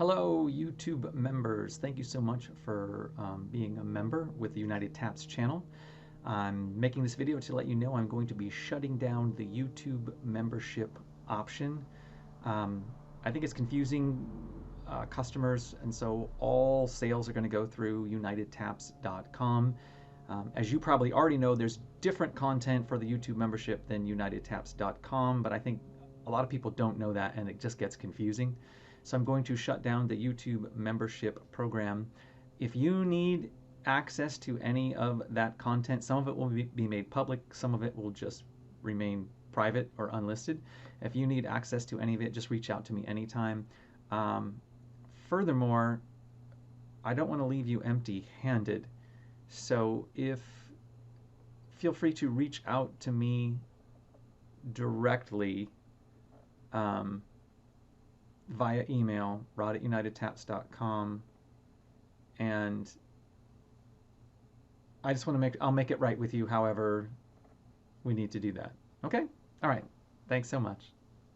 Hello, YouTube members. Thank you so much for being a member with the United Taps channel. I'm making this video to let you know I'm going to be shutting down the YouTube membership option. Um, I think it's confusing customers, and so all sales are going to go through unitedtaps.com. As you probably already know, there's different content for the YouTube membership than unitedtaps.com, but I think a lot of people don't know that, and it just gets confusing. So I'm going to shut down the YouTube membership program. If you need access to any of that content, some of it will be made public, some of it will just remain private or unlisted. If you need access to any of it, just reach out to me anytime. Furthermore, I don't want to leave you empty-handed. So feel free to reach out to me directly via email, rod@unitedtaps.com, and I just want to I'll make it right with you however we need to do that. Okay? All right. Thanks so much.